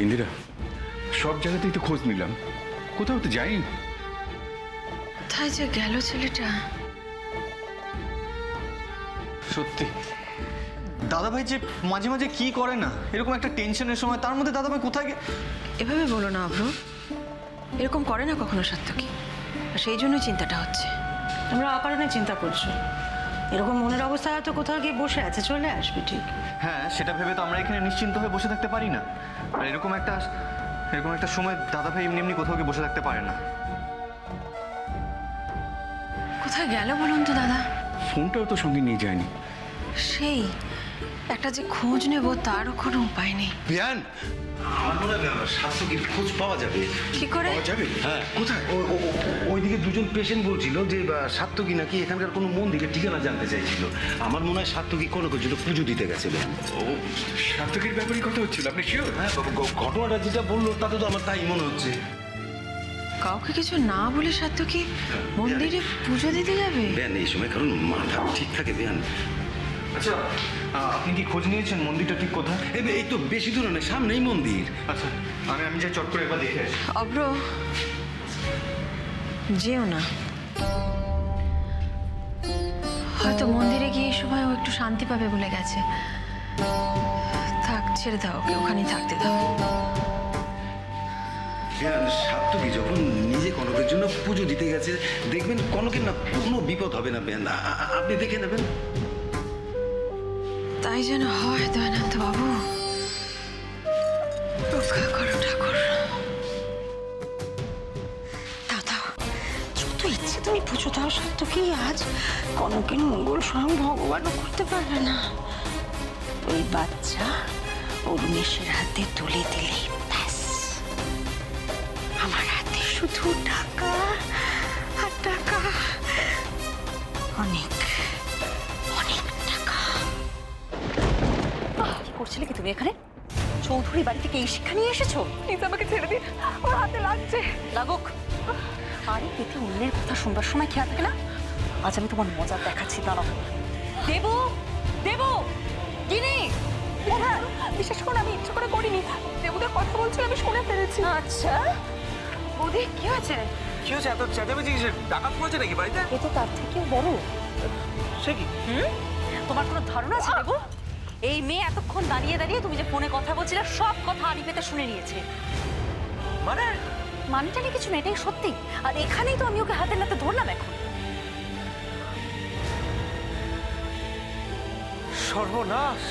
ইন্দিরা, সব জায়গাতেই তো খোঁজ নিলাম, কোথাও তো যাইনি। কোথায় যে গেল ছেলেটা? সত্যি দাদাভাই যে মাঝে মাঝে কি করে না, এরকম একটা টেনশনের সময় তার মধ্যে দাদাভাই কোথায় এভাবে বলো না অভ্র, এরকম করে না কখনো সাত্তকী, আর সেই জন্যই চিন্তাটা হচ্ছে। তোমরা অকারণে চিন্তা করছো। এরকম মনের অবস্থা হয়তো কোথাও গিয়ে বসে আছে, চলে আসবে ঠিক। হ্যাঁ, সেটা ভেবে তো আমরা এখানে নিশ্চিন্ত হয়ে বসে থাকতে পারি না। আর এরকম একটা সময় দাদাভাই এমনি এমনি কোথাও গিয়ে বসে থাকতে পারে না। কোথায় গেল বলুন তো দাদা? ফোনটাও তো সঙ্গে নিয়ে যায়নি। সেই একটা যে খোঁজ নেব তারও কোনো উপায় নেই। বিয়ান, আমার মনে হয় সাত্তকীর খোঁজ পাওয়া যাবে। কি করে পাওয়া যাবে? হ্যাঁ। কোথায়? ওইদিকে দুজন পেশেন্ট বলছিল যে সাত্তকী নাকি এখানকার কোনো মন্দিরের ঠিকানা জানতে চাইছিল। আমার মনে হয় সাত্তকী কোনো জন্য পুজো দিতে গেছে। ও, সাত্তকীর ব্যাপারে কথা হচ্ছিল, আপনি শিওর? হ্যাঁ, ঘটনাটা যেটা বললো তাতে তো আমার তাই মনে হচ্ছে। কাউকে কিছু না বলে সাত্তকী মন্দিরে পুজো দিতে যাবে? বেয়ান, এই সময় কারণ মাথা ঠিক থাকে বেয়ান। আচ্ছা, আপনি কি খোঁজ নিয়েছেন মন্দিরটা ঠিক কোথায়? এই তো বেশি দূরে না, সামনেই মন্দির। আচ্ছা, আমি যাই চট করে একবার দেখে আসি। অভ্র, যেও না, হয়তো মন্দিরে গিয়ে এই সময় ও একটু শান্তি পাবে বলে গেছে। থাক, ছেড়ে দাও ওকে, ওখানেই থাকতে দাও। সাত্তকী যখন নিজে কনকের জন্য পুজো দিতে গেছে, দেখবেন কনকের না কোনো বিপদ হবে না বেয়ান, আপনি দেখে নেবেন। তাই যেন হয় দয়ানন্দ বাবু, রক্ষা করো ঠাকুর। দাও দাও, যত ইচ্ছে তুমি পুজো দাও সাত্তকী। আজ কনকের মঙ্গল স্বয়ং ভগবানও করতে পারবে না। ওই বাচ্চা অরুণেশের হাতে তুলে দিলেই ব্যাস, আমার হাতে শুধু টাকা আর টাকা, অনেক অনেক টাকা। কি করছিলে কি তুমি এখানে? চৌধুরী বাড়ি থেকে এই শিক্ষা নিয়ে এসেছো? প্লিজ আমাকে ছেড়ে দিন, ওর হাতে লাগছে। লাগুক। আরে পেতে অন্যের কথা শুনবার সময় খেয়াল থাকে না? আজ আমি তোমার মজা দেখাচ্ছি, দাঁড়াও। দেবু, দেবু, কিনে বিশেষ করে আমি ইচ্ছে করে করিনি। দেবুদের কথা বলছিল, আমি শুনে ফেলেছি। আচ্ছা বৌদি, কি হয়েছে? কি হয়েছে? এত চেঁচামেচি কিসের? ডাকাত পড়েছে নাকি বাড়িতে? এ তো তার থেকেও বড়। সে কি? তোমার কোনো ধারণা আছে দেবু? এই মেয়ে এতক্ষণ দাঁড়িয়ে দাঁড়িয়ে তুমি যে ফোনে কথা বলছিলে সব কথা আরিফেতে শুনে নিয়েছে। মানেটা নিয়ে কিছু না, এটাই সত্যি। আর এখানেই তো আমি ওকে হাতে নাতে ধরলাম। এখন সর্বনাশ!